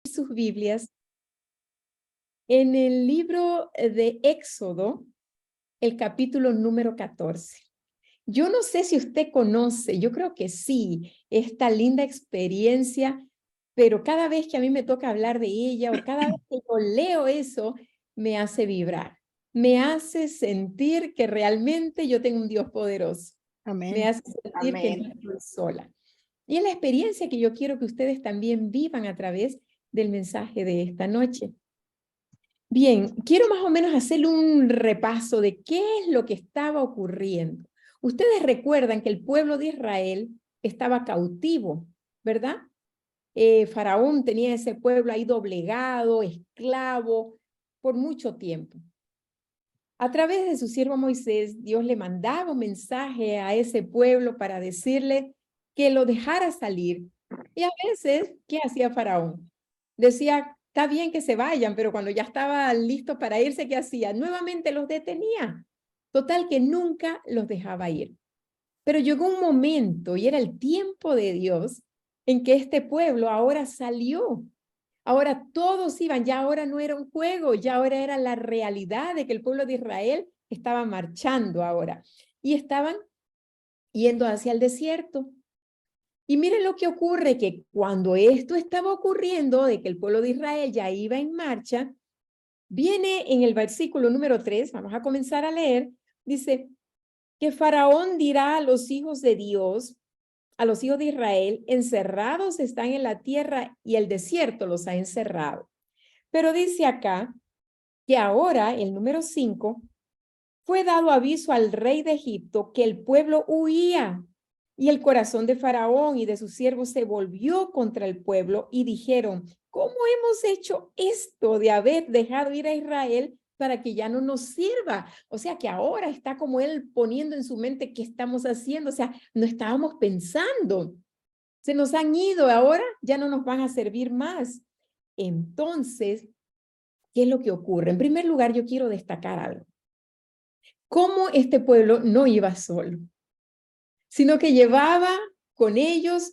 Sus Biblias en el libro de Éxodo, el capítulo número 14. Yo no sé si usted conoce, yo creo que sí, esta linda experiencia, pero cada vez que a mí me toca hablar de ella o cada vez que yo leo eso, me hace vibrar, me hace sentir que realmente yo tengo un Dios poderoso, me Amén. hace sentir que no Amén. estoy sola. Y es la experiencia que yo quiero que ustedes también vivan a través del mensaje de esta noche. Bien, quiero más o menos hacer un repaso de qué es lo que estaba ocurriendo. Ustedes recuerdan que el pueblo de Israel estaba cautivo, ¿verdad? Faraón tenía ese pueblo ahí doblegado, esclavo, por mucho tiempo. A través de su siervo Moisés, Dios le mandaba un mensaje a ese pueblo para decirle que lo dejara salir. Y a veces, ¿qué hacía Faraón? Decía, está bien que se vayan, pero cuando ya estaba listo para irse, ¿qué hacía? Nuevamente los detenía. Total que nunca los dejaba ir. Pero llegó un momento, y era el tiempo de Dios, en que este pueblo ahora salió. Ahora todos iban, ya ahora no era un juego, ya ahora era la realidad de que el pueblo de Israel estaba marchando ahora y estaban yendo hacia el desierto. Y miren lo que ocurre, que cuando esto estaba ocurriendo, de que el pueblo de Israel ya iba en marcha, viene en el versículo número 3, vamos a comenzar a leer, dice que Faraón dirá a los hijos de Dios, a los hijos de Israel, encerrados están en la tierra y el desierto los ha encerrado. Pero dice acá que ahora, el número 5, fue dado aviso al rey de Egipto que el pueblo huía y el corazón de Faraón y de sus siervos se volvió contra el pueblo y dijeron, ¿cómo hemos hecho esto de haber dejado ir a Israel para que ya no nos sirva? O sea que ahora está como él poniendo en su mente qué estamos haciendo, o sea, no estábamos pensando. Se nos han ido, ahora ya no nos van a servir más. Entonces, ¿qué es lo que ocurre? En primer lugar, yo quiero destacar algo. Cómo este pueblo no iba solo, sino que llevaba con ellos,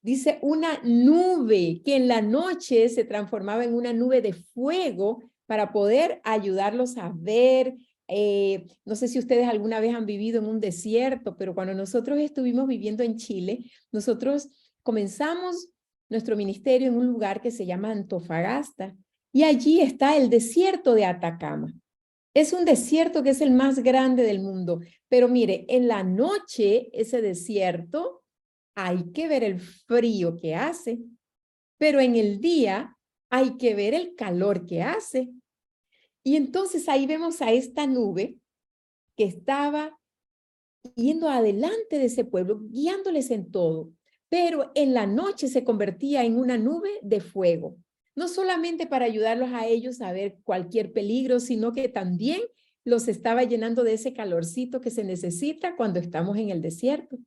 dice, una nube que en la noche se transformaba en una nube de fuego para poder ayudarlos a ver. No sé si ustedes alguna vez han vivido en un desierto, pero cuando nosotros estuvimos viviendo en Chile, nosotros comenzamos nuestro ministerio en un lugar que se llama Antofagasta y allí está el desierto de Atacama. Es un desierto que es el más grande del mundo, pero mire, en la noche ese desierto hay que ver el frío que hace, pero en el día hay que ver el calor que hace. Y entonces ahí vemos a esta nube que estaba yendo adelante de ese pueblo, guiándoles en todo, pero en la noche se convertía en una nube de fuego, no solamente para ayudarlos a ellos a ver cualquier peligro, sino que también los estaba llenando de ese calorcito que se necesita cuando estamos en el desierto.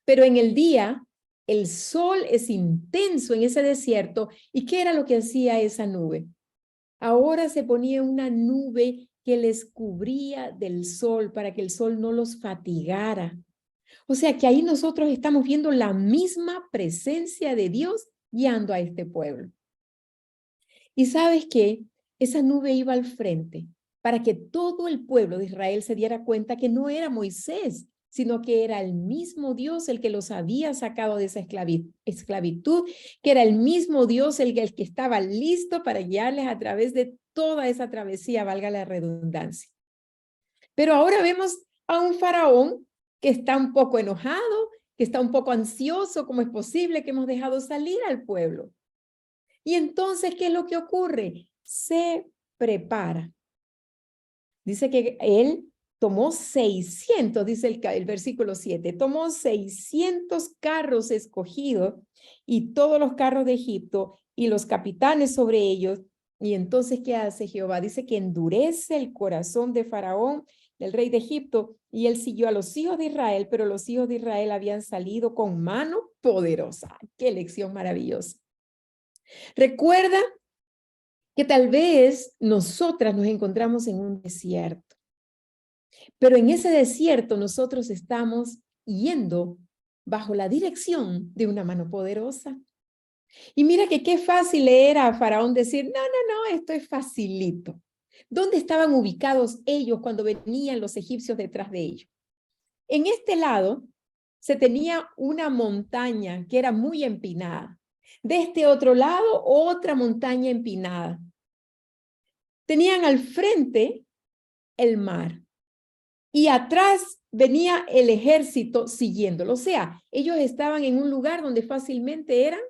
Pero en el día, el sol es intenso en ese desierto. ¿Y qué era lo que hacía esa nube? Ahora se ponía una nube que les cubría del sol para que el sol no los fatigara. O sea que ahí nosotros estamos viendo la misma presencia de Dios guiando a este pueblo. Y sabes qué, esa nube iba al frente para que todo el pueblo de Israel se diera cuenta que no era Moisés, sino que era el mismo Dios el que los había sacado de esa esclavitud, que era el mismo Dios el que estaba listo para guiarles a través de toda esa travesía, valga la redundancia. Pero ahora vemos a un faraón que está un poco enojado, que está un poco ansioso, ¿cómo es posible que hemos dejado salir al pueblo? Y entonces, ¿qué es lo que ocurre? Se prepara. Dice que él tomó 600, dice el versículo 7, tomó 600 carros escogidos y todos los carros de Egipto y los capitanes sobre ellos. Y entonces, ¿qué hace Jehová? Dice que endurece el corazón de Faraón, del rey de Egipto, y él siguió a los hijos de Israel, pero los hijos de Israel habían salido con mano poderosa. ¡Qué lección maravillosa! Recuerda que tal vez nosotras nos encontramos en un desierto, pero en ese desierto nosotros estamos yendo bajo la dirección de una mano poderosa. Y mira que qué fácil era a Faraón decir, no, no, no, esto es facilito. ¿Dónde estaban ubicados ellos cuando venían los egipcios detrás de ellos? En este lado se tenía una montaña que era muy empinada. De este otro lado, otra montaña empinada. Tenían al frente el mar y atrás venía el ejército siguiéndolo. O sea, ellos estaban en un lugar donde fácilmente eran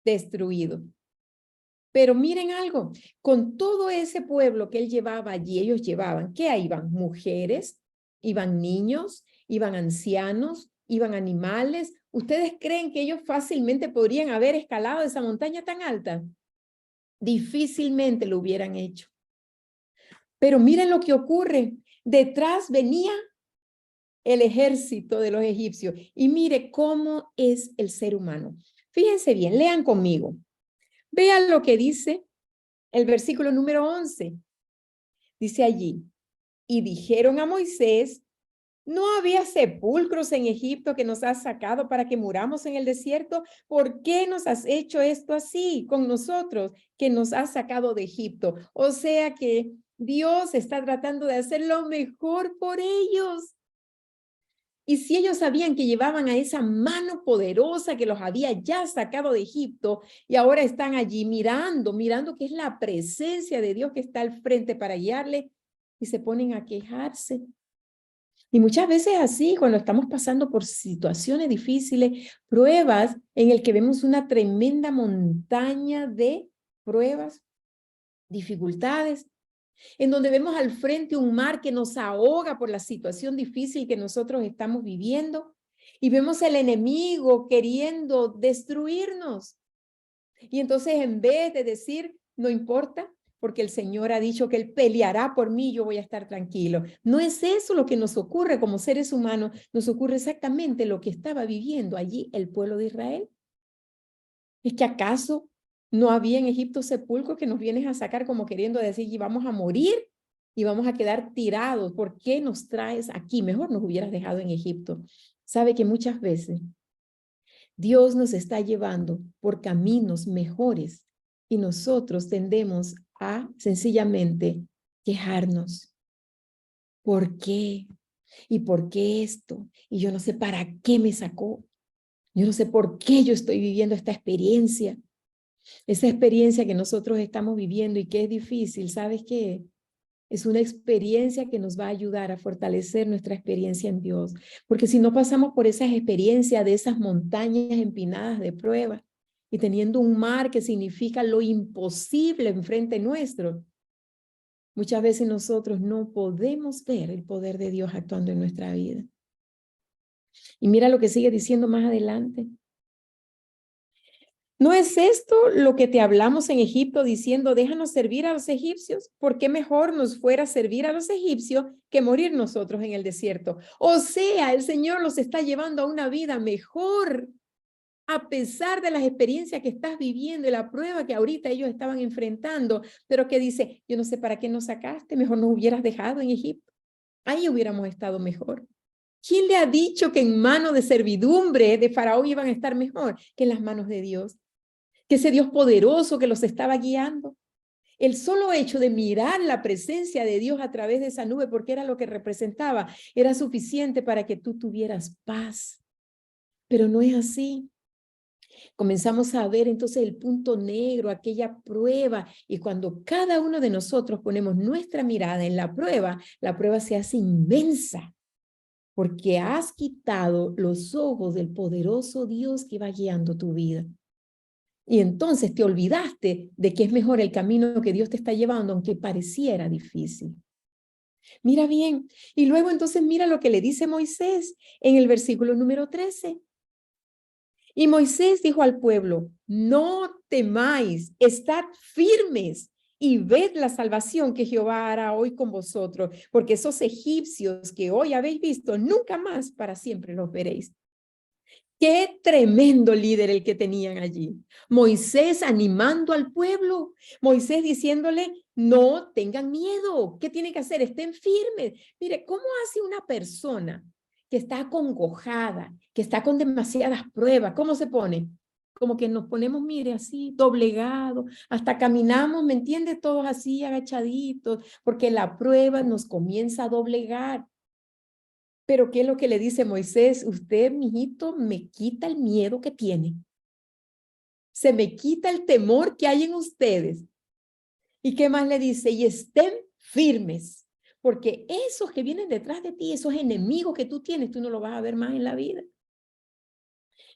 destruidos. Pero miren algo, con todo ese pueblo que él llevaba allí, ellos llevaban, ¿qué iban? Mujeres, iban niños, iban ancianos, iban animales. ¿Ustedes creen que ellos fácilmente podrían haber escalado esa montaña tan alta? Difícilmente lo hubieran hecho. Pero miren lo que ocurre. Detrás venía el ejército de los egipcios. Y mire cómo es el ser humano. Fíjense bien, lean conmigo. Vean lo que dice el versículo número 11. Dice allí, y dijeron a Moisés, ¿no había sepulcros en Egipto que nos has sacado para que muramos en el desierto? ¿Por qué nos has hecho esto así con nosotros que nos has sacado de Egipto? O sea que Dios está tratando de hacer lo mejor por ellos. Y si ellos sabían que llevaban a esa mano poderosa que los había ya sacado de Egipto y ahora están allí mirando que es la presencia de Dios que está al frente para guiarle y se ponen a quejarse. Y muchas veces así, cuando estamos pasando por situaciones difíciles, pruebas en el que vemos una tremenda montaña de pruebas, dificultades, en donde vemos al frente un mar que nos ahoga por la situación difícil que nosotros estamos viviendo y vemos el enemigo queriendo destruirnos. Y entonces en vez de decir, no importa, porque el Señor ha dicho que Él peleará por mí, yo voy a estar tranquilo. No es eso lo que nos ocurre como seres humanos, nos ocurre exactamente lo que estaba viviendo allí el pueblo de Israel. ¿Es que acaso no había en Egipto sepulcro que nos vienes a sacar como queriendo decir, y vamos a morir y vamos a quedar tirados? ¿Por qué nos traes aquí? Mejor nos hubieras dejado en Egipto. Sabe que muchas veces Dios nos está llevando por caminos mejores y nosotros tendemos a sencillamente quejarnos. ¿Por qué? ¿Y por qué esto? Y yo no sé para qué me sacó. Yo no sé por qué yo estoy viviendo esta experiencia. Esa experiencia que nosotros estamos viviendo y que es difícil, ¿sabes qué? Es una experiencia que nos va a ayudar a fortalecer nuestra experiencia en Dios. Porque si no pasamos por esas experiencias de esas montañas empinadas de prueba y teniendo un mar que significa lo imposible enfrente nuestro, muchas veces nosotros no podemos ver el poder de Dios actuando en nuestra vida. Y mira lo que sigue diciendo más adelante. ¿No es esto lo que te hablamos en Egipto diciendo, déjanos servir a los egipcios? ¿Por qué mejor nos fuera servir a los egipcios que morir nosotros en el desierto? O sea, el Señor los está llevando a una vida mejor, a pesar de las experiencias que estás viviendo y la prueba que ahorita ellos estaban enfrentando, pero que dice, yo no sé para qué nos sacaste, mejor nos hubieras dejado en Egipto. Ahí hubiéramos estado mejor. ¿Quién le ha dicho que en manos de servidumbre de Faraón iban a estar mejor que en las manos de Dios? Que ese Dios poderoso que los estaba guiando. El solo hecho de mirar la presencia de Dios a través de esa nube, porque era lo que representaba, era suficiente para que tú tuvieras paz. Pero no es así. Comenzamos a ver entonces el punto negro, aquella prueba, y cuando cada uno de nosotros ponemos nuestra mirada en la prueba se hace inmensa, porque has quitado los ojos del poderoso Dios que va guiando tu vida. Y entonces te olvidaste de que es mejor el camino que Dios te está llevando, aunque pareciera difícil. Mira bien, y luego entonces mira lo que le dice Moisés en el versículo número 13. Y Moisés dijo al pueblo, no temáis, estad firmes y ved la salvación que Jehová hará hoy con vosotros, porque esos egipcios que hoy habéis visto, nunca más para siempre los veréis. Qué tremendo líder el que tenían allí. Moisés animando al pueblo. Moisés diciéndole, no tengan miedo. ¿Qué tienen que hacer? Estén firmes. Mire, ¿cómo hace una persona que está acongojada, que está con demasiadas pruebas? ¿Cómo se pone? como que nos ponemos, mire, así, doblegados, hasta caminamos, ¿me entiende? Todos así, agachaditos, porque la prueba nos comienza a doblegar. Pero ¿qué es lo que le dice Moisés? Usted, mijito, me quita el miedo que tiene. Se me quita el temor que hay en ustedes. ¿Y qué más le dice? Y estén firmes, porque esos que vienen detrás de ti, esos enemigos que tú tienes, tú no los vas a ver más en la vida.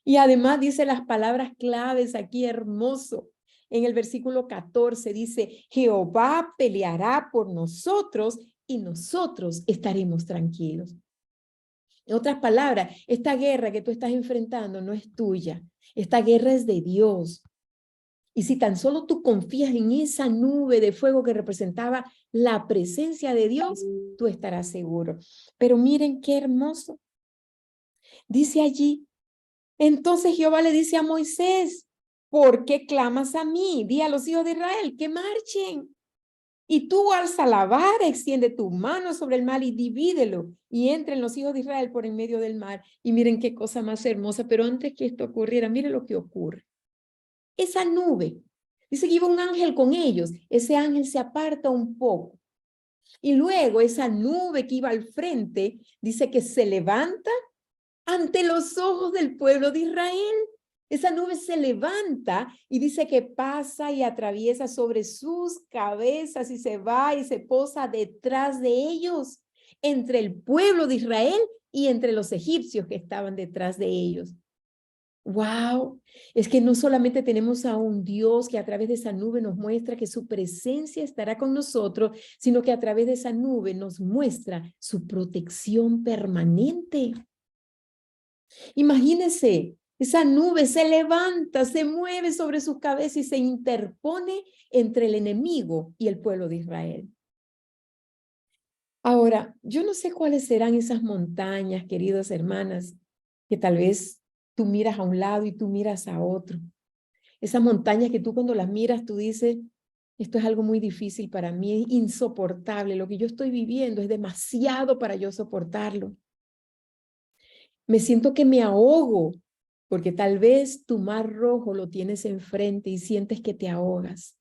Y además dice las palabras claves aquí, hermoso. En el versículo 14 dice, Jehová peleará por nosotros y nosotros estaremos tranquilos. En otras palabras, esta guerra que tú estás enfrentando no es tuya. Esta guerra es de Dios. Y si tan solo tú confías en esa nube de fuego que representaba la presencia de Dios, tú estarás seguro. Pero miren qué hermoso. Dice allí, entonces Jehová le dice a Moisés, ¿por qué clamas a mí? Di a los hijos de Israel que marchen. Y tú alza la vara, extiende tu mano sobre el mar y divídelo. Y entren los hijos de Israel por en medio del mar. Y miren qué cosa más hermosa. Pero antes que esto ocurriera, miren lo que ocurre. Esa nube, dice que iba un ángel con ellos. Ese ángel se aparta un poco. Y luego esa nube que iba al frente, dice que se levanta ante los ojos del pueblo de Israel. Esa nube se levanta y dice que pasa y atraviesa sobre sus cabezas y se va y se posa detrás de ellos, entre el pueblo de Israel y entre los egipcios que estaban detrás de ellos. ¡Wow! Es que no solamente tenemos a un Dios que a través de esa nube nos muestra que su presencia estará con nosotros, sino que a través de esa nube nos muestra su protección permanente. Imagínense, esa nube se levanta, se mueve sobre sus cabezas y se interpone entre el enemigo y el pueblo de Israel. Ahora, yo no sé cuáles serán esas montañas, queridas hermanas, que tal vez tú miras a un lado y tú miras a otro. Esas montañas que tú cuando las miras, tú dices, esto es algo muy difícil para mí, es insoportable, lo que yo estoy viviendo es demasiado para yo soportarlo. Me siento que me ahogo, porque tal vez tu mar rojo lo tienes enfrente y sientes que te ahogas.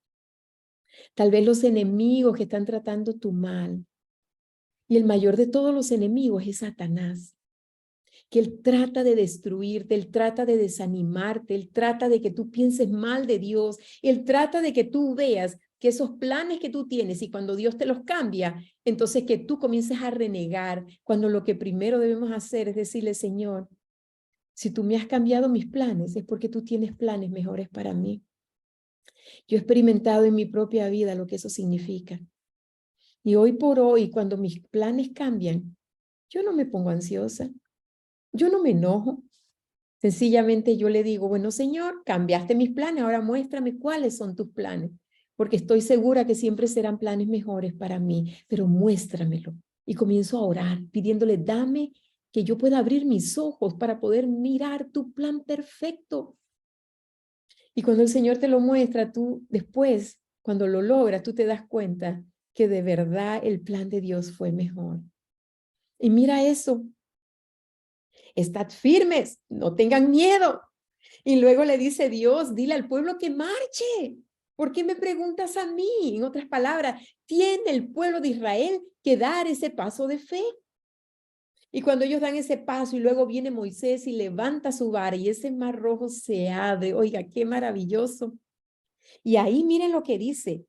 Tal vez los enemigos que están tratando tu mal. Y el mayor de todos los enemigos es Satanás, que él trata de destruirte, él trata de desanimarte, él trata de que tú pienses mal de Dios, él trata de que tú veas que esos planes que tú tienes y cuando Dios te los cambia, entonces que tú comiences a renegar, cuando lo que primero debemos hacer es decirle, Señor, si tú me has cambiado mis planes, es porque tú tienes planes mejores para mí. Yo he experimentado en mi propia vida lo que eso significa. Y hoy por hoy, cuando mis planes cambian, yo no me pongo ansiosa, yo no me enojo. Sencillamente yo le digo, bueno, Señor, cambiaste mis planes, ahora muéstrame cuáles son tus planes, porque estoy segura que siempre serán planes mejores para mí, pero muéstramelo. Y comienzo a orar, pidiéndole, dame que yo pueda abrir mis ojos para poder mirar tu plan perfecto. Y cuando el Señor te lo muestra, tú después, cuando lo logras, tú te das cuenta que de verdad el plan de Dios fue mejor. Y mira eso, estad firmes, no tengan miedo. Y luego le dice Dios, dile al pueblo que marche. ¿Por qué me preguntas a mí? En otras palabras, tiene el pueblo de Israel que dar ese paso de fe. Y cuando ellos dan ese paso y luego viene Moisés y levanta su vara y ese mar rojo se abre, oiga, qué maravilloso. Y ahí miren lo que dice.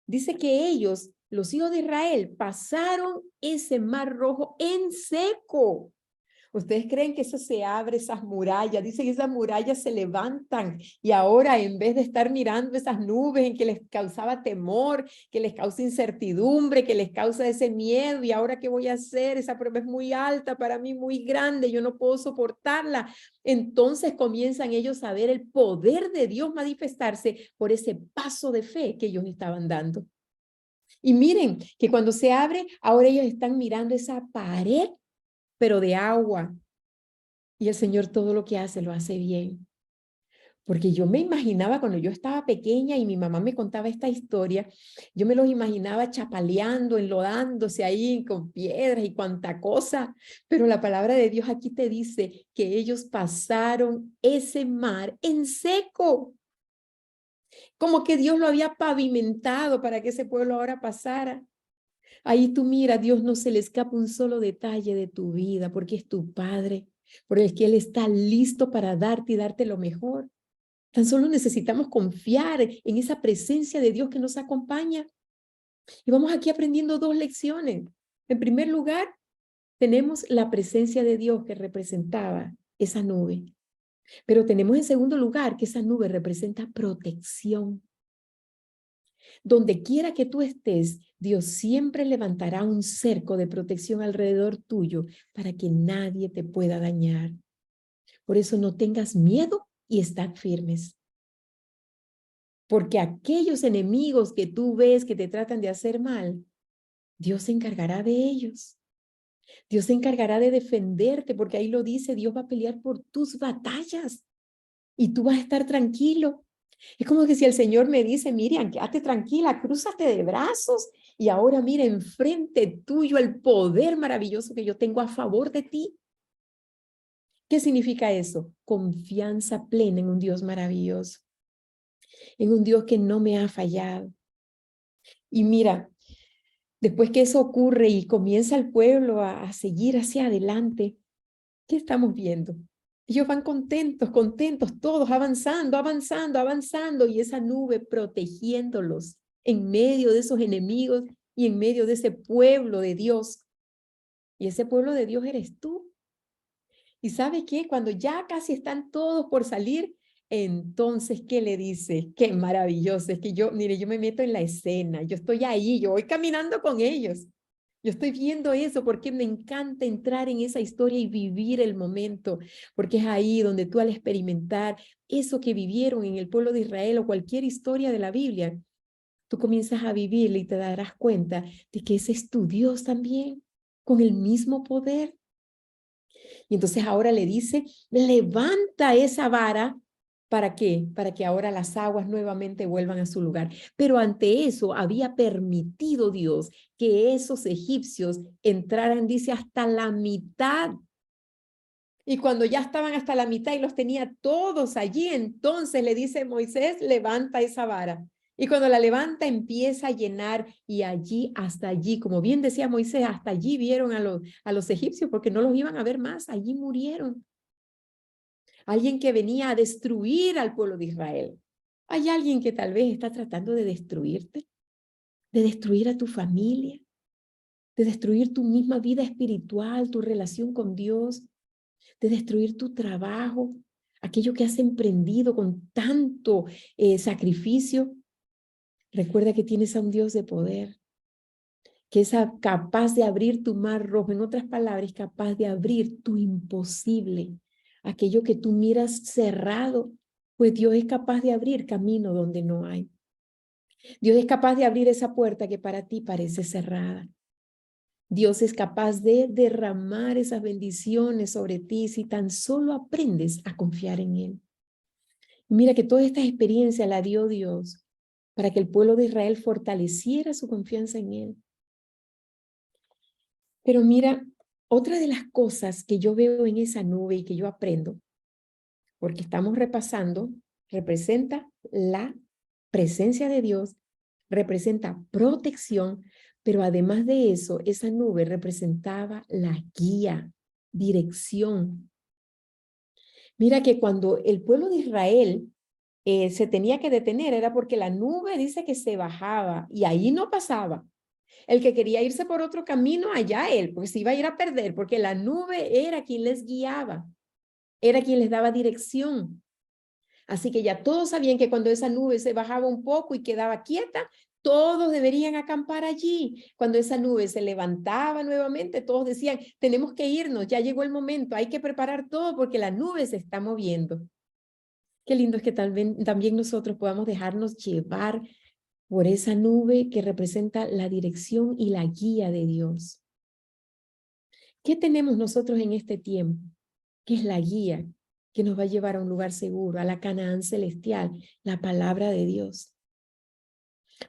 Dice que ellos, los hijos de Israel, pasaron ese mar rojo en seco. ¿Ustedes creen que eso se abre, esas murallas? Dicen que esas murallas se levantan y ahora en vez de estar mirando esas nubes en que les causaba temor, que les causa incertidumbre, que les causa ese miedo y ahora qué voy a hacer, esa prueba es muy alta para mí, muy grande, yo no puedo soportarla. Entonces comienzan ellos a ver el poder de Dios manifestarse por ese paso de fe que ellos estaban dando. Y miren que cuando se abre, ahora ellos están mirando esa pared pero de agua. Y el Señor todo lo que hace, lo hace bien. Porque yo me imaginaba cuando yo estaba pequeña y mi mamá me contaba esta historia, yo me los imaginaba chapaleando, enlodándose ahí con piedras y cuanta cosa, pero la palabra de Dios aquí te dice que ellos pasaron ese mar en seco, como que Dios lo había pavimentado para que ese pueblo ahora pasara. Ahí tú mira, Dios no se le escapa un solo detalle de tu vida, porque es tu Padre, por el que Él está listo para darte y darte lo mejor. Tan solo necesitamos confiar en esa presencia de Dios que nos acompaña. Y vamos aquí aprendiendo dos lecciones. En primer lugar, tenemos la presencia de Dios que representaba esa nube. Pero tenemos en segundo lugar que esa nube representa protección. Donde quiera que tú estés, Dios siempre levantará un cerco de protección alrededor tuyo para que nadie te pueda dañar. Por eso no tengas miedo y estad firmes. Porque aquellos enemigos que tú ves que te tratan de hacer mal, Dios se encargará de ellos. Dios se encargará de defenderte, porque ahí lo dice, Dios va a pelear por tus batallas y tú vas a estar tranquilo. Es como que si el Señor me dice, Miriam, quédate tranquila, crúzate de brazos y ahora mira enfrente tuyo el poder maravilloso que yo tengo a favor de ti. ¿Qué significa eso? Confianza plena en un Dios maravilloso, en un Dios que no me ha fallado. Y mira, después que eso ocurre y comienza el pueblo a seguir hacia adelante, ¿qué estamos viendo? Ellos van contentos, contentos, todos avanzando, avanzando, avanzando, y esa nube protegiéndolos en medio de esos enemigos y en medio de ese pueblo de Dios. Y ese pueblo de Dios eres tú. ¿Y sabes qué? Cuando ya casi están todos por salir, entonces, ¿qué le dice? Qué maravilloso. Es que yo, mire, yo me meto en la escena, yo estoy ahí, yo voy caminando con ellos. Yo estoy viendo eso porque me encanta entrar en esa historia y vivir el momento, porque es ahí donde tú al experimentar eso que vivieron en el pueblo de Israel o cualquier historia de la Biblia, tú comienzas a vivirla y te darás cuenta de que ese es tu Dios también, con el mismo poder. Y entonces ahora le dice, levanta esa vara. ¿Para qué? Para que ahora las aguas nuevamente vuelvan a su lugar. Pero ante eso había permitido Dios que esos egipcios entraran, dice, hasta la mitad. Y cuando ya estaban hasta la mitad y los tenía todos allí, entonces le dice Moisés, levanta esa vara. Y cuando la levanta empieza a llenar y allí, hasta allí, como bien decía Moisés, hasta allí vieron a los egipcios porque no los iban a ver más, allí murieron. Alguien que venía a destruir al pueblo de Israel. Hay alguien que tal vez está tratando de destruirte, de destruir a tu familia, de destruir tu misma vida espiritual, tu relación con Dios, de destruir tu trabajo, aquello que has emprendido con tanto sacrificio. Recuerda que tienes a un Dios de poder, que es capaz de abrir tu mar rojo, en otras palabras, capaz de abrir tu imposible, aquello que tú miras cerrado, pues Dios es capaz de abrir camino donde no hay. Dios es capaz de abrir esa puerta que para ti parece cerrada. Dios es capaz de derramar esas bendiciones sobre ti si tan solo aprendes a confiar en Él. Mira que toda esta experiencia la dio Dios para que el pueblo de Israel fortaleciera su confianza en Él. Pero mira, otra de las cosas que yo veo en esa nube y que yo aprendo, porque estamos repasando, representa la presencia de Dios, representa protección, pero además de eso, esa nube representaba la guía, dirección. Mira que cuando el pueblo de Israel se tenía que detener era porque la nube dice que se bajaba y ahí no pasaba. El que quería irse por otro camino, allá él, pues se iba a ir a perder, porque la nube era quien les guiaba, era quien les daba dirección. Así que ya todos sabían que cuando esa nube se bajaba un poco y quedaba quieta, todos deberían acampar allí. Cuando esa nube se levantaba nuevamente, todos decían, tenemos que irnos, ya llegó el momento, hay que preparar todo porque la nube se está moviendo. Qué lindo es que también nosotros podamos dejarnos llevar por esa nube que representa la dirección y la guía de Dios. ¿Qué tenemos nosotros en este tiempo? ¿Qué es la guía? que nos va a llevar a un lugar seguro, a la Canaán celestial, la palabra de Dios.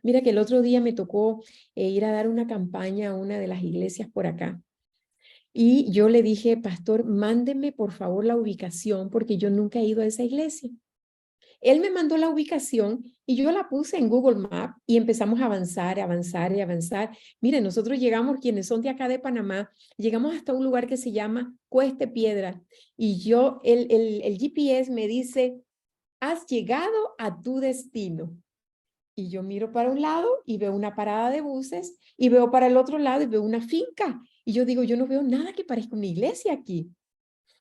Mira que el otro día me tocó ir a dar una campaña a una de las iglesias por acá. Y yo le dije, pastor, mándeme por favor la ubicación porque yo nunca he ido a esa iglesia. Él me mandó la ubicación y yo la puse en Google Maps y empezamos a avanzar, avanzar y avanzar. Miren, nosotros llegamos, quienes son de acá de Panamá, llegamos hasta un lugar que se llama Cueste Piedra y yo, el GPS me dice, has llegado a tu destino. Y yo miro para un lado y veo una parada de buses y veo para el otro lado y veo una finca. Y yo digo, yo no veo nada que parezca una iglesia aquí.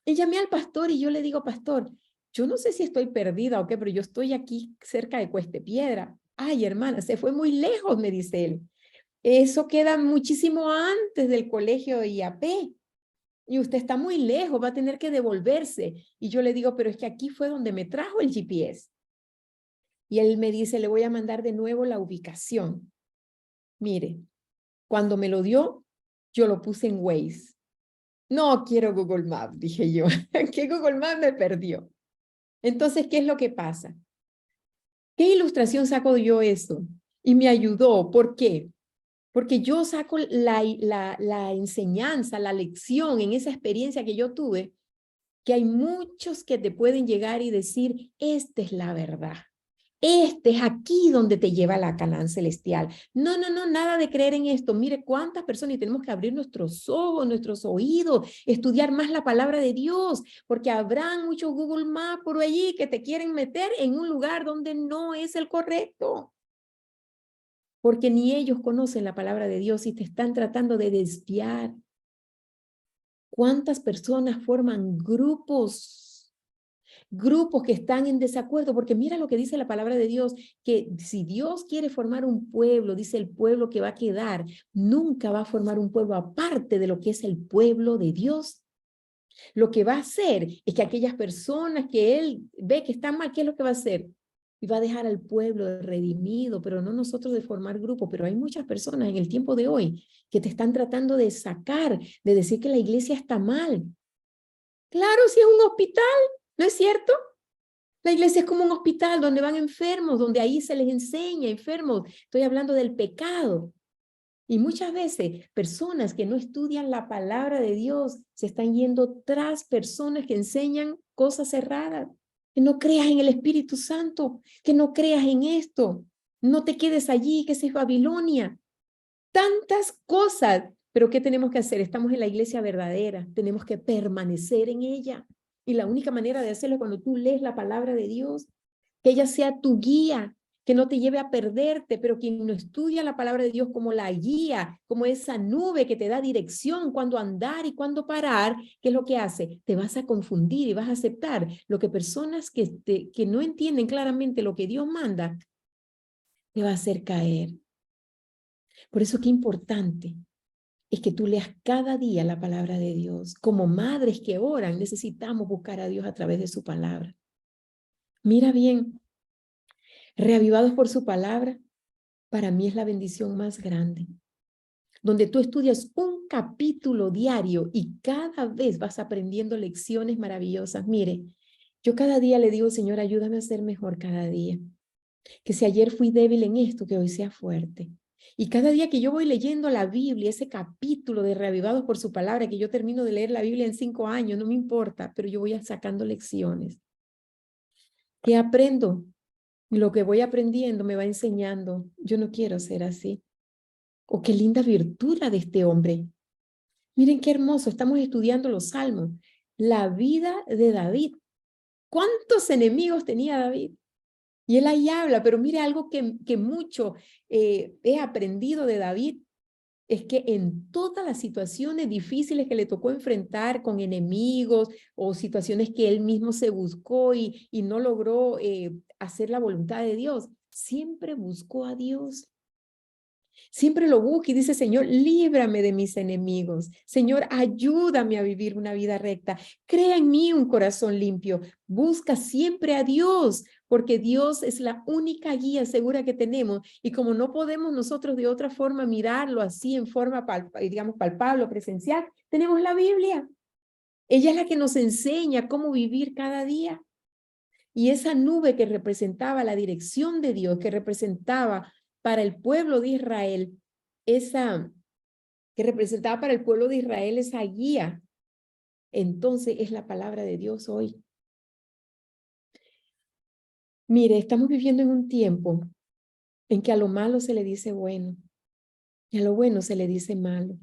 Y llamé al pastor y yo le digo, pastor, yo no sé si estoy perdida o qué, pero yo estoy aquí cerca de Cueste Piedra. Ay, hermana, se fue muy lejos, me dice él. Eso queda muchísimo antes del colegio de IAP. Y usted está muy lejos, va a tener que devolverse. Y yo le digo, pero es que aquí fue donde me trajo el GPS. Y él me dice, le voy a mandar de nuevo la ubicación. Mire, cuando me lo dio, yo lo puse en Waze. No quiero Google Maps, dije yo, que Google Maps me perdió. Entonces, ¿qué es lo que pasa? ¿Qué ilustración saco yo eso? Y me ayudó. ¿Por qué? Porque yo saco la enseñanza, la lección en esa experiencia que yo tuve, que hay muchos que te pueden llegar y decir, esta es la verdad. Este es aquí donde te lleva la Canaán celestial. No, no, no, nada de creer en esto. Mire cuántas personas y tenemos que abrir nuestros ojos, nuestros oídos, estudiar más la palabra de Dios, porque habrán muchos Google Maps por allí que te quieren meter en un lugar donde no es el correcto. Porque ni ellos conocen la palabra de Dios y te están tratando de desviar. ¿Cuántas personas forman grupos que están en desacuerdo? Porque mira lo que dice la palabra de Dios, que si Dios quiere formar un pueblo, dice el pueblo que va a quedar, nunca va a formar un pueblo aparte de lo que es el pueblo de Dios. Lo que va a hacer es que aquellas personas que él ve que están mal, ¿qué es lo que va a hacer? Y va a dejar al pueblo redimido, pero no nosotros de formar grupo. Pero hay muchas personas en el tiempo de hoy que te están tratando de sacar, de decir que la iglesia está mal. Claro, si es un hospital, ¿no es cierto? La iglesia es como un hospital donde van enfermos, donde ahí se les enseña enfermos. Estoy hablando del pecado. Y muchas veces personas que no estudian la palabra de Dios se están yendo tras personas que enseñan cosas erradas. Que no creas en el Espíritu Santo, que no creas en esto. No te quedes allí, que esa es Babilonia. Tantas cosas. Pero ¿qué tenemos que hacer? Estamos en la iglesia verdadera. Tenemos que permanecer en ella. Y la única manera de hacerlo es cuando tú lees la palabra de Dios, que ella sea tu guía, que no te lleve a perderte, pero quien no estudia la palabra de Dios como la guía, como esa nube que te da dirección, cuando andar y cuando parar, ¿qué es lo que hace? Te vas a confundir y vas a aceptar lo que personas que no entienden claramente lo que Dios manda, te va a hacer caer. Por eso qué importante es que tú leas cada día la palabra de Dios. Como madres que oran, necesitamos buscar a Dios a través de su palabra. Mira bien, reavivados por su palabra, para mí es la bendición más grande. Donde tú estudias un capítulo diario y cada vez vas aprendiendo lecciones maravillosas. Mire, yo cada día le digo, Señor, ayúdame a ser mejor cada día. Que si ayer fui débil en esto, que hoy sea fuerte. Y cada día que yo voy leyendo la Biblia, ese capítulo de Reavivados por su palabra, que yo termino de leer la Biblia en 5 años, no me importa, pero yo voy sacando lecciones. ¿Qué aprendo? Lo que voy aprendiendo me va enseñando. Yo no quiero ser así. Oh, qué linda virtud la de este hombre. Miren qué hermoso, estamos estudiando los salmos. La vida de David. ¿Cuántos enemigos tenía David? Y él ahí habla, pero mire algo que mucho he aprendido de David, es que en todas las situaciones difíciles que le tocó enfrentar con enemigos o situaciones que él mismo se buscó y no logró hacer la voluntad de Dios, siempre buscó a Dios. Siempre lo busca y dice, Señor, líbrame de mis enemigos. Señor, ayúdame a vivir una vida recta. Crea en mí un corazón limpio. Busca siempre a Dios, porque Dios es la única guía segura que tenemos. Y como no podemos nosotros de otra forma mirarlo así en forma, digamos, palpable o presencial, tenemos la Biblia. Ella es la que nos enseña cómo vivir cada día. Y esa nube que representaba la dirección de Dios, que representaba para el pueblo de Israel, esa esa guía, entonces es la palabra de Dios hoy. Mire, estamos viviendo en un tiempo en que a lo malo se le dice bueno y a lo bueno se le dice malo.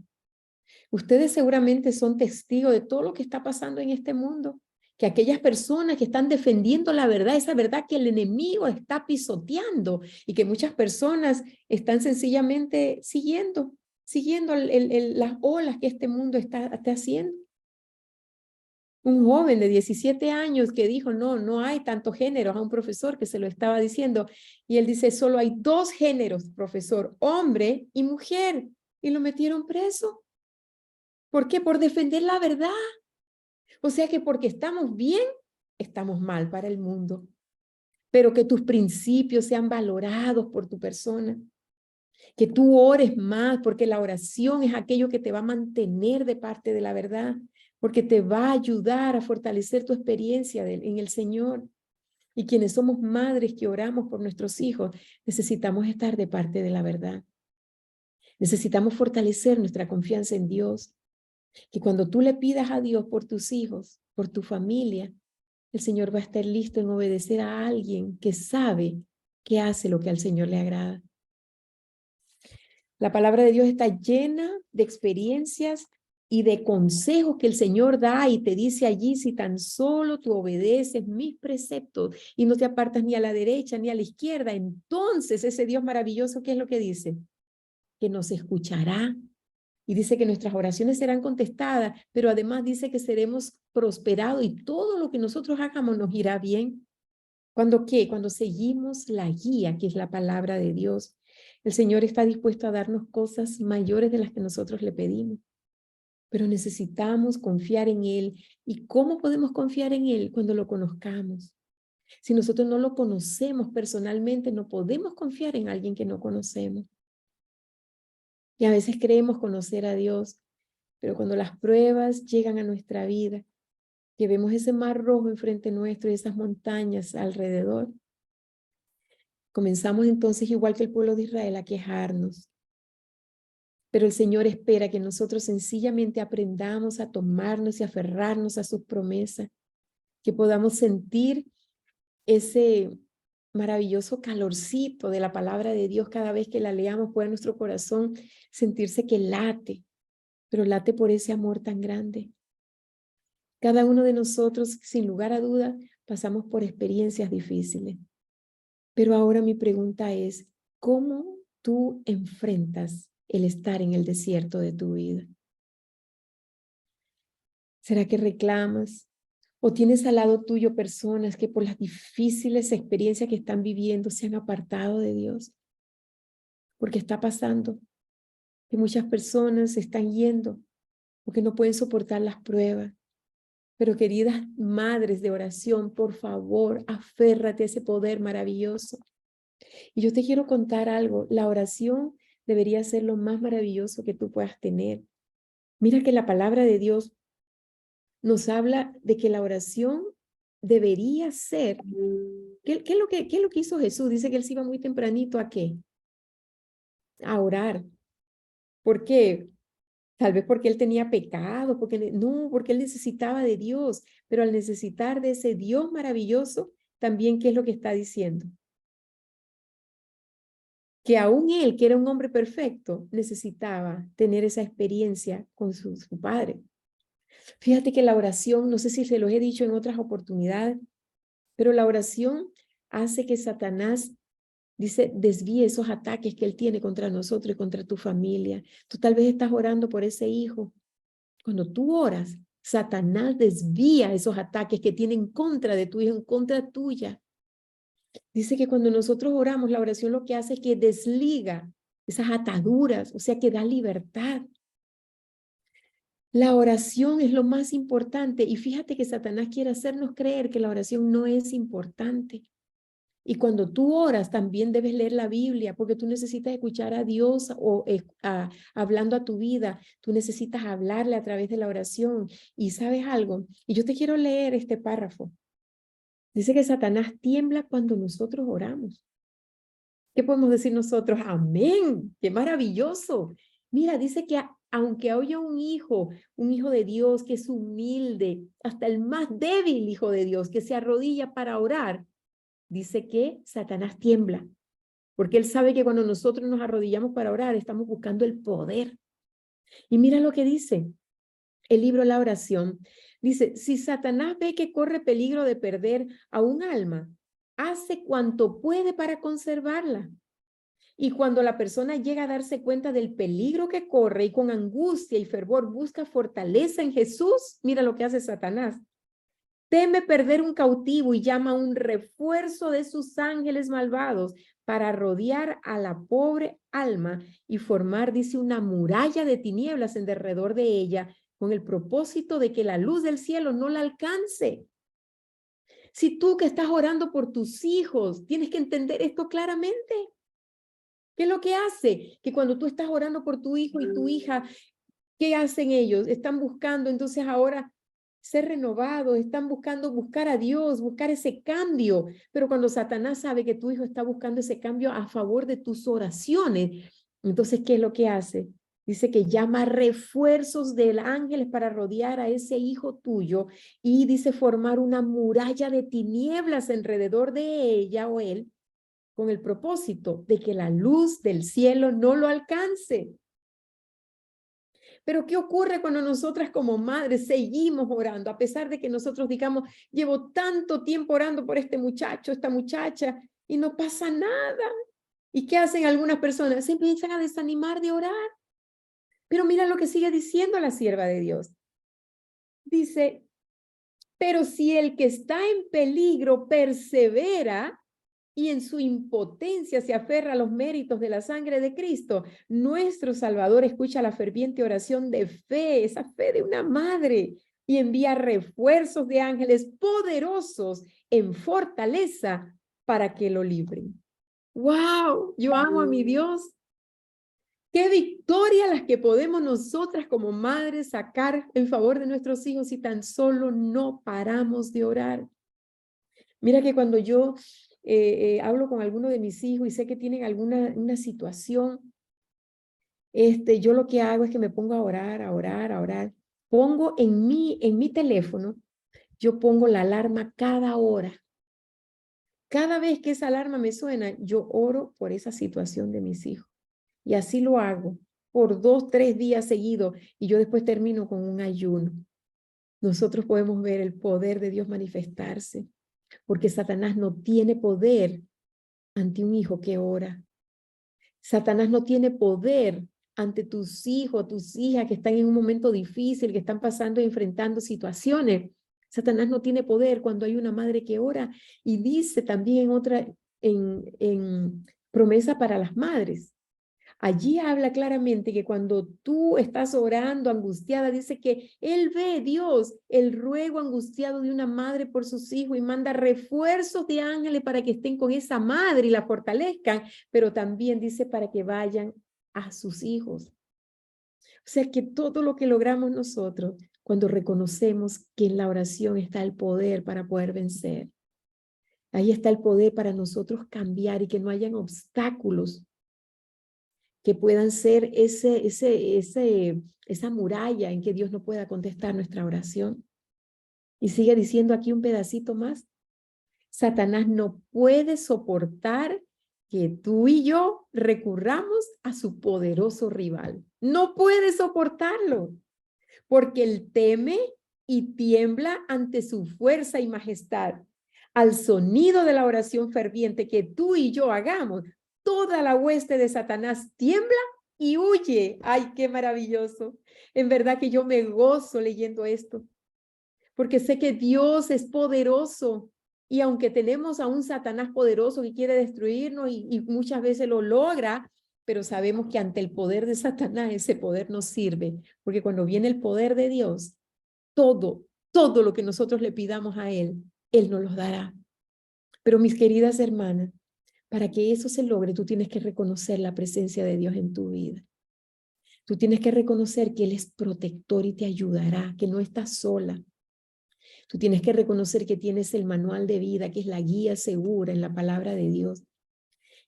Ustedes seguramente son testigos de todo lo que está pasando en este mundo, que aquellas personas que están defendiendo la verdad, esa verdad que el enemigo está pisoteando y que muchas personas están sencillamente siguiendo las olas que este mundo está haciendo. Un joven de 17 años que dijo, no hay tantos géneros, a un profesor que se lo estaba diciendo, y él dice, solo hay 2 géneros, profesor, hombre y mujer, y lo metieron preso. ¿Por qué? Por defender la verdad. O sea que porque estamos bien, estamos mal para el mundo, pero que tus principios sean valorados por tu persona, que tú ores más, porque la oración es aquello que te va a mantener de parte de la verdad, porque te va a ayudar a fortalecer tu experiencia en el Señor. Y quienes somos madres que oramos por nuestros hijos, necesitamos estar de parte de la verdad. Necesitamos fortalecer nuestra confianza en Dios, que cuando tú le pidas a Dios por tus hijos, por tu familia, el Señor va a estar listo en obedecer a alguien que sabe que hace lo que al Señor le agrada. La palabra de Dios está llena de experiencias y de consejos que el Señor da y te dice allí, si tan solo tú obedeces mis preceptos y no te apartas ni a la derecha ni a la izquierda, entonces ese Dios maravilloso, ¿qué es lo que dice? Que nos escuchará. Y dice que nuestras oraciones serán contestadas, pero además dice que seremos prosperados y todo lo que nosotros hagamos nos irá bien. ¿Cuándo qué? Cuando seguimos la guía, que es la palabra de Dios. El Señor está dispuesto a darnos cosas mayores de las que nosotros le pedimos, pero necesitamos confiar en Él. ¿Y cómo podemos confiar en Él? Cuando lo conozcamos. Si nosotros no lo conocemos personalmente, no podemos confiar en alguien que no conocemos. Y a veces creemos conocer a Dios, pero cuando las pruebas llegan a nuestra vida, que vemos ese mar rojo enfrente nuestro y esas montañas alrededor, comenzamos entonces, igual que el pueblo de Israel, a quejarnos. Pero el Señor espera que nosotros sencillamente aprendamos a tomarnos y aferrarnos a sus promesas, que podamos sentir ese maravilloso calorcito de la palabra de Dios cada vez que la leamos, pueda nuestro corazón sentirse que late, pero late por ese amor tan grande. Cada uno de nosotros, sin lugar a duda, pasamos por experiencias difíciles. Pero ahora mi pregunta es, ¿cómo tú enfrentas el estar en el desierto de tu vida? ¿Será que reclamas? ¿O tienes al lado tuyo personas que por las difíciles experiencias que están viviendo se han apartado de Dios? Porque está pasando que muchas personas se están yendo porque no pueden soportar las pruebas. Pero queridas madres de oración, por favor, aférrate a ese poder maravilloso. Y yo te quiero contar algo, la oración debería ser lo más maravilloso que tú puedas tener. Mira que la palabra de Dios nos habla de que la oración debería ser, ¿qué es lo que hizo Jesús? Dice que él se iba muy tempranito ¿a qué? A orar. ¿Por qué? Tal vez porque él tenía pecado, porque él necesitaba de Dios, pero al necesitar de ese Dios maravilloso, también, ¿qué es lo que está diciendo? Que aún él, que era un hombre perfecto, necesitaba tener esa experiencia con su padre. Fíjate que la oración, no sé si se los he dicho en otras oportunidades, pero la oración hace que Satanás, dice, desvíe esos ataques que él tiene contra nosotros y contra tu familia. Tú tal vez estás orando por ese hijo. Cuando tú oras, Satanás desvía esos ataques que tiene en contra de tu hijo, en contra tuya. Dice que cuando nosotros oramos, la oración lo que hace es que desliga esas ataduras, o sea, que da libertad. La oración es lo más importante y fíjate que Satanás quiere hacernos creer que la oración no es importante. Y cuando tú oras, también debes leer la Biblia, porque tú necesitas escuchar a Dios hablando a tu vida. Tú necesitas hablarle a través de la oración. Y ¿sabes algo? Y yo te quiero leer este párrafo. Dice que Satanás tiembla cuando nosotros oramos. ¿Qué podemos decir nosotros? Amén. ¡Qué maravilloso! Mira, dice que aunque haya un hijo de Dios que es humilde, hasta el más débil hijo de Dios, que se arrodilla para orar, dice que Satanás tiembla, porque él sabe que cuando nosotros nos arrodillamos para orar, estamos buscando el poder. Y mira lo que dice el libro La Oración. Dice, si Satanás ve que corre peligro de perder a un alma, hace cuanto puede para conservarla. Y cuando la persona llega a darse cuenta del peligro que corre y con angustia y fervor busca fortaleza en Jesús, mira lo que hace Satanás. Teme perder un cautivo y llama a un refuerzo de sus ángeles malvados para rodear a la pobre alma y formar, dice, una muralla de tinieblas en derredor de ella con el propósito de que la luz del cielo no la alcance. Si tú que estás orando por tus hijos, tienes que entender esto claramente. ¿Qué es lo que hace? Que cuando tú estás orando por tu hijo y tu hija, ¿qué hacen ellos? Están buscando entonces ahora ser renovados, están buscando buscar a Dios, buscar ese cambio. Pero cuando Satanás sabe que tu hijo está buscando ese cambio a favor de tus oraciones, entonces, ¿qué es lo que hace? Dice que llama refuerzos de ángeles para rodear a ese hijo tuyo y dice formar una muralla de tinieblas alrededor de ella o él con el propósito de que la luz del cielo no lo alcance. Pero ¿qué ocurre cuando nosotras como madres seguimos orando? A pesar de que nosotros digamos, llevo tanto tiempo orando por este muchacho, esta muchacha, y no pasa nada. ¿Y qué hacen algunas personas? Se empiezan a desanimar de orar. Pero mira lo que sigue diciendo la sierva de Dios. Dice, pero si el que está en peligro persevera y en su impotencia se aferra a los méritos de la sangre de Cristo, nuestro Salvador escucha la ferviente oración de fe, esa fe de una madre, y envía refuerzos de ángeles poderosos en fortaleza para que lo libren. ¡Wow! Yo amo a mi Dios. Qué victoria las que podemos nosotras como madres sacar en favor de nuestros hijos si tan solo no paramos de orar. Mira que cuando yo hablo con alguno de mis hijos y sé que tienen una situación, yo lo que hago es que me pongo a orar, a orar, a orar. Pongo en mi teléfono, yo pongo la alarma cada hora. Cada vez que esa alarma me suena, yo oro por esa situación de mis hijos. Y así lo hago por 2, 3 días seguidos y yo después termino con un ayuno. Nosotros podemos ver el poder de Dios manifestarse, porque Satanás no tiene poder ante un hijo que ora. Satanás no tiene poder ante tus hijos, tus hijas que están en un momento difícil, que están pasando y enfrentando situaciones. Satanás no tiene poder cuando hay una madre que ora y dice también en promesa para las madres. Allí habla claramente que cuando tú estás orando angustiada, dice que Él ve, Dios, el ruego angustiado de una madre por sus hijos y manda refuerzos de ángeles para que estén con esa madre y la fortalezcan, pero también dice para que vayan a sus hijos. O sea que todo lo que logramos nosotros, cuando reconocemos que en la oración está el poder para poder vencer, ahí está el poder para nosotros cambiar y que no hayan obstáculos que puedan ser esa muralla en que Dios no pueda contestar nuestra oración. Y sigue diciendo aquí un pedacito más. Satanás no puede soportar que tú y yo recurramos a su poderoso rival. No puede soportarlo, porque él teme y tiembla ante su fuerza y majestad. Al sonido de la oración ferviente que tú y yo hagamos, toda la hueste de Satanás tiembla y huye. ¡Ay, qué maravilloso! En verdad que yo me gozo leyendo esto, porque sé que Dios es poderoso. Y aunque tenemos a un Satanás poderoso que quiere destruirnos y muchas veces lo logra, pero sabemos que ante el poder de Satanás ese poder nos sirve, porque cuando viene el poder de Dios, todo lo que nosotros le pidamos a Él, Él nos los dará. Pero mis queridas hermanas, para que eso se logre, tú tienes que reconocer la presencia de Dios en tu vida. Tú tienes que reconocer que Él es protector y te ayudará, que no estás sola. Tú tienes que reconocer que tienes el manual de vida, que es la guía segura en la palabra de Dios.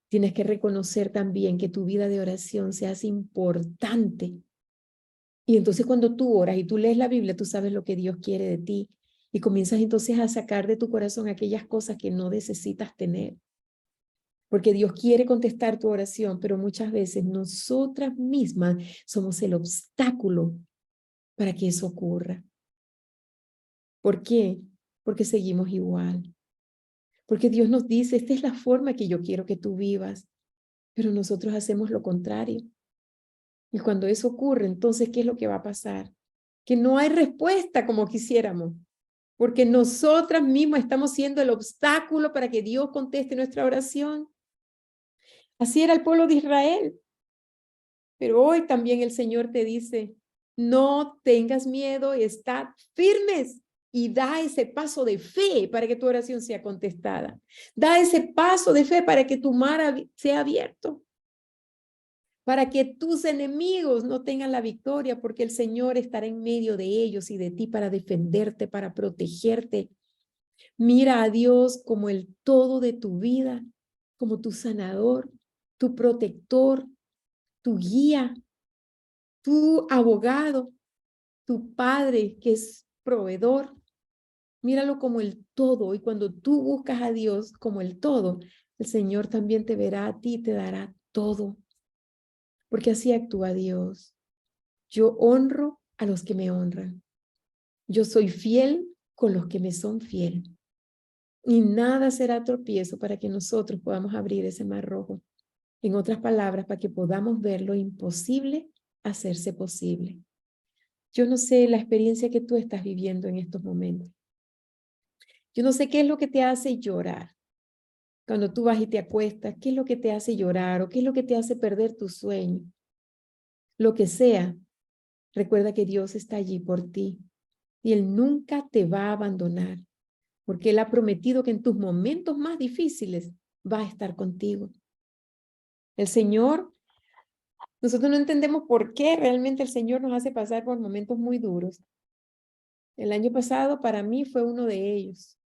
Tienes que reconocer también que tu vida de oración se hace importante. Y entonces cuando tú oras y tú lees la Biblia, tú sabes lo que Dios quiere de ti. Y comienzas entonces a sacar de tu corazón aquellas cosas que no necesitas tener. Porque Dios quiere contestar tu oración, pero muchas veces nosotras mismas somos el obstáculo para que eso ocurra. ¿Por qué? Porque seguimos igual. Porque Dios nos dice, esta es la forma que yo quiero que tú vivas, pero nosotros hacemos lo contrario. Y cuando eso ocurre, entonces, ¿qué es lo que va a pasar? Que no hay respuesta como quisiéramos, porque nosotras mismas estamos siendo el obstáculo para que Dios conteste nuestra oración. Así era el pueblo de Israel. Pero hoy también el Señor te dice, no tengas miedo, estad firmes y da ese paso de fe para que tu oración sea contestada. Da ese paso de fe para que tu mar sea abierto, para que tus enemigos no tengan la victoria, porque el Señor estará en medio de ellos y de ti para defenderte, para protegerte. Mira a Dios como el todo de tu vida, como tu sanador, tu protector, tu guía, tu abogado, tu padre que es proveedor. Míralo como el todo, y cuando tú buscas a Dios como el todo, el Señor también te verá a ti y te dará todo, porque así actúa Dios. Yo honro a los que me honran. Yo soy fiel con los que me son fiel. Y nada será tropiezo para que nosotros podamos abrir ese mar rojo. En otras palabras, para que podamos ver lo imposible hacerse posible. Yo no sé la experiencia que tú estás viviendo en estos momentos. Yo no sé qué es lo que te hace llorar. Cuando tú vas y te acuestas, ¿qué es lo que te hace llorar o qué es lo que te hace perder tu sueño? Lo que sea, recuerda que Dios está allí por ti y Él nunca te va a abandonar, porque Él ha prometido que en tus momentos más difíciles va a estar contigo. El Señor, nosotros no entendemos por qué realmente el Señor nos hace pasar por momentos muy duros. El año pasado para mí fue uno de ellos.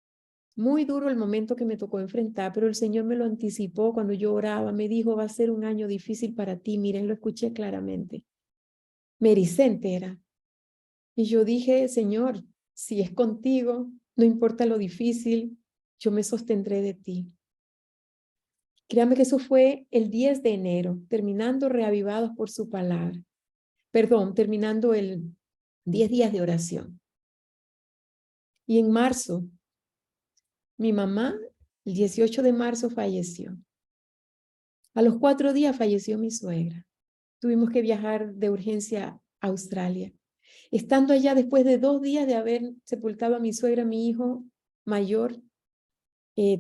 Muy duro el momento que me tocó enfrentar, pero el Señor me lo anticipó cuando yo oraba. Me dijo, va a ser un año difícil para ti. Miren, lo escuché claramente. Me ericé entera. Y yo dije, Señor, si es contigo, no importa lo difícil, yo me sostendré de ti. Créame que eso fue el 10 de enero, terminando reavivados por su palabra. Perdón, terminando el 10 días de oración. Y en marzo, mi mamá, el 18 de marzo, falleció. A los 4 días falleció mi suegra. Tuvimos que viajar de urgencia a Australia. Estando allá, después de 2 días de haber sepultado a mi suegra, mi hijo mayor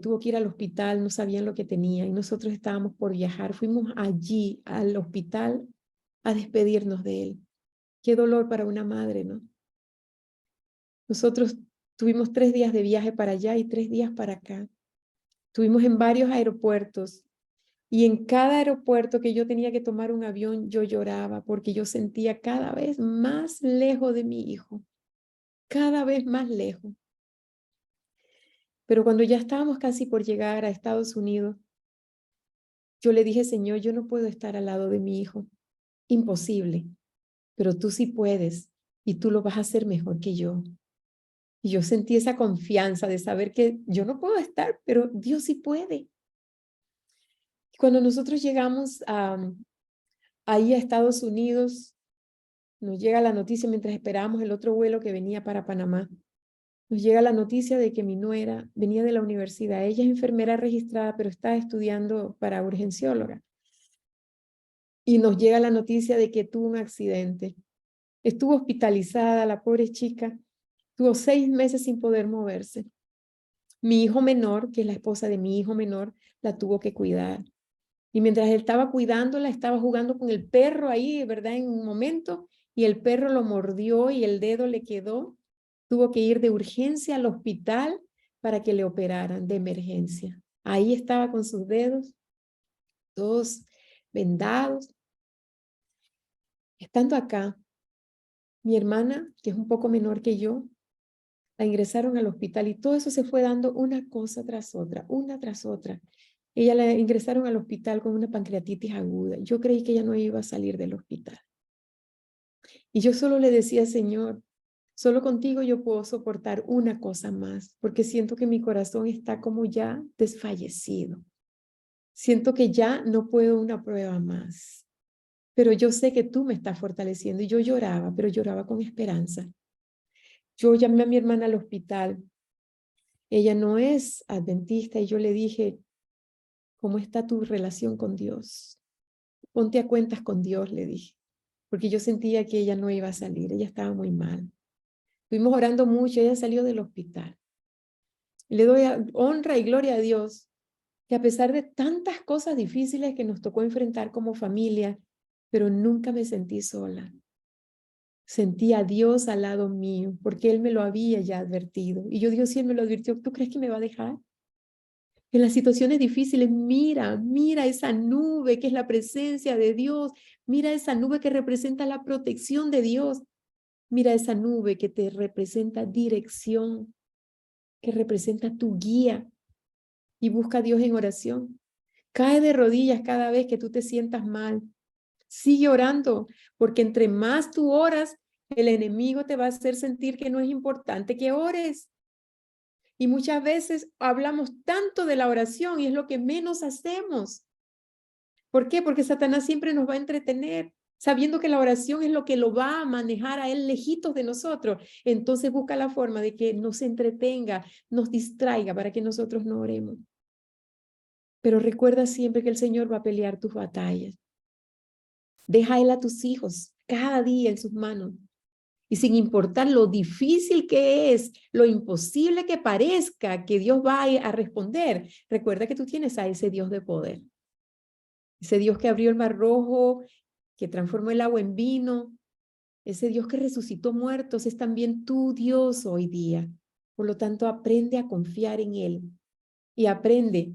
tuvo que ir al hospital, no sabían lo que tenía y nosotros estábamos por viajar. Fuimos allí al hospital a despedirnos de él. Qué dolor para una madre, ¿no? Nosotros tuvimos 3 días de viaje para allá y 3 días para acá. Estuvimos en varios aeropuertos. Y en cada aeropuerto que yo tenía que tomar un avión, yo lloraba porque yo sentía cada vez más lejos de mi hijo, cada vez más lejos. Pero cuando ya estábamos casi por llegar a Estados Unidos, yo le dije, Señor, yo no puedo estar al lado de mi hijo. Imposible, pero tú sí puedes y tú lo vas a hacer mejor que yo. Y yo sentí esa confianza de saber que yo no puedo estar, pero Dios sí puede. Cuando nosotros llegamos ahí a Estados Unidos, nos llega la noticia mientras esperábamos el otro vuelo que venía para Panamá. Nos llega la noticia de que mi nuera venía de la universidad. Ella es enfermera registrada, pero está estudiando para urgencióloga. Y nos llega la noticia de que tuvo un accidente. Estuvo hospitalizada, la pobre chica. Tuvo 6 meses sin poder moverse. Mi hijo menor, que es la esposa de mi hijo menor, la tuvo que cuidar. Y mientras él estaba cuidándola, estaba jugando con el perro ahí, ¿verdad? En un momento, y el perro lo mordió y el dedo le quedó. Tuvo que ir de urgencia al hospital para que le operaran de emergencia. Ahí estaba con sus dedos, todos vendados. Estando acá, mi hermana, que es un poco menor que yo, la ingresaron al hospital y todo eso se fue dando una cosa tras otra, una tras otra. Ella la ingresaron al hospital con una pancreatitis aguda. Yo creí que ella no iba a salir del hospital. Y yo solo le decía, Señor, solo contigo yo puedo soportar una cosa más, porque siento que mi corazón está como ya desfallecido. Siento que ya no puedo una prueba más. Pero yo sé que tú me estás fortaleciendo. Y yo lloraba, pero lloraba con esperanza. Yo llamé a mi hermana al hospital. Ella no es adventista y yo le dije, ¿cómo está tu relación con Dios? Ponte a cuentas con Dios, le dije, porque yo sentía que ella no iba a salir, ella estaba muy mal. Fuimos orando mucho, ella salió del hospital. Y le doy honra y gloria a Dios, que a pesar de tantas cosas difíciles que nos tocó enfrentar como familia, pero nunca me sentí sola. Sentí a Dios al lado mío, porque Él me lo había ya advertido. Y yo, Dios, si Él me lo advirtió, ¿tú crees que me va a dejar? En las situaciones difíciles, mira esa nube que es la presencia de Dios. Mira esa nube que representa la protección de Dios. Mira esa nube que te representa dirección, que representa tu guía. Y busca a Dios en oración. Cae de rodillas cada vez que tú te sientas mal. Sigue orando, porque entre más tú oras, el enemigo te va a hacer sentir que no es importante que ores. Y muchas veces hablamos tanto de la oración y es lo que menos hacemos. ¿Por qué? Porque Satanás siempre nos va a entretener, sabiendo que la oración es lo que lo va a manejar a él lejitos de nosotros. Entonces busca la forma de que nos entretenga, nos distraiga para que nosotros no oremos. Pero recuerda siempre que el Señor va a pelear tus batallas. Deja a Él a tus hijos cada día en sus manos. Y sin importar lo difícil que es, lo imposible que parezca que Dios va a responder, recuerda que tú tienes a ese Dios de poder. Ese Dios que abrió el mar rojo, que transformó el agua en vino, ese Dios que resucitó muertos, es también tu Dios hoy día. Por lo tanto, aprende a confiar en Él y aprende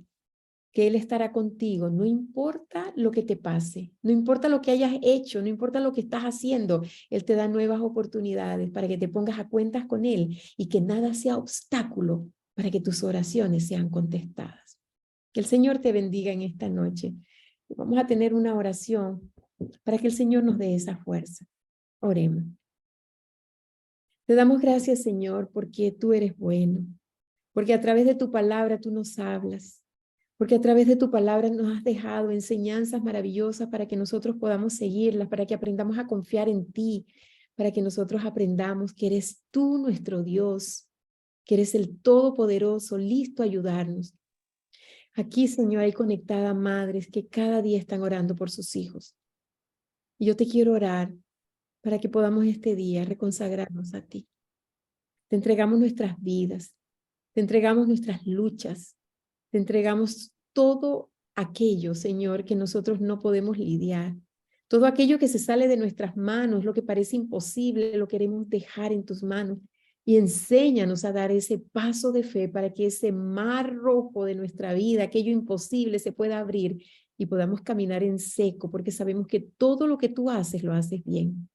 que Él estará contigo, no importa lo que te pase, no importa lo que hayas hecho, no importa lo que estás haciendo, Él te da nuevas oportunidades para que te pongas a cuentas con Él y que nada sea obstáculo para que tus oraciones sean contestadas. Que el Señor te bendiga en esta noche. Vamos a tener una oración para que el Señor nos dé esa fuerza. Oremos. Te damos gracias, Señor, porque tú eres bueno, porque a través de tu palabra tú nos hablas, porque a través de tu palabra nos has dejado enseñanzas maravillosas para que nosotros podamos seguirlas, para que aprendamos a confiar en ti, para que nosotros aprendamos que eres tú nuestro Dios, que eres el Todopoderoso, listo a ayudarnos. Aquí, Señor, hay conectadas madres que cada día están orando por sus hijos. Y yo te quiero orar para que podamos este día reconsagrarnos a ti. Te entregamos nuestras vidas, te entregamos nuestras luchas, te entregamos todo aquello, Señor, que nosotros no podemos lidiar. Todo aquello que se sale de nuestras manos, lo que parece imposible, lo queremos dejar en tus manos. Y enséñanos a dar ese paso de fe para que ese mar rojo de nuestra vida, aquello imposible, se pueda abrir y podamos caminar en seco, porque sabemos que todo lo que tú haces, lo haces bien.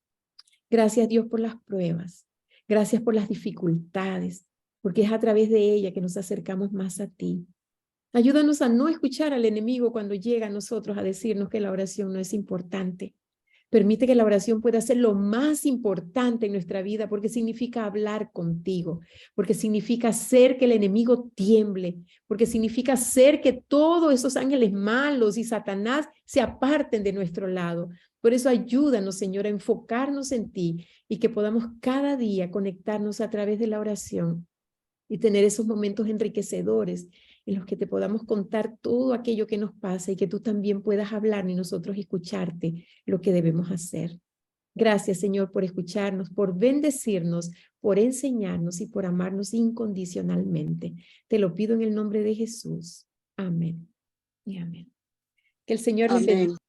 Gracias, Dios, por las pruebas. Gracias por las dificultades, porque es a través de ella que nos acercamos más a ti. Ayúdanos a no escuchar al enemigo cuando llega a nosotros a decirnos que la oración no es importante. Permite que la oración pueda ser lo más importante en nuestra vida porque significa hablar contigo, porque significa hacer que el enemigo tiemble, porque significa hacer que todos esos ángeles malos y Satanás se aparten de nuestro lado. Por eso ayúdanos, Señor, a enfocarnos en ti y que podamos cada día conectarnos a través de la oración y tener esos momentos enriquecedores en los que te podamos contar todo aquello que nos pasa y que tú también puedas hablar y nosotros escucharte lo que debemos hacer. Gracias, Señor, por escucharnos, por bendecirnos, por enseñarnos y por amarnos incondicionalmente. Te lo pido en el nombre de Jesús. Amén y amén. Que el Señor les bendiga. Amén.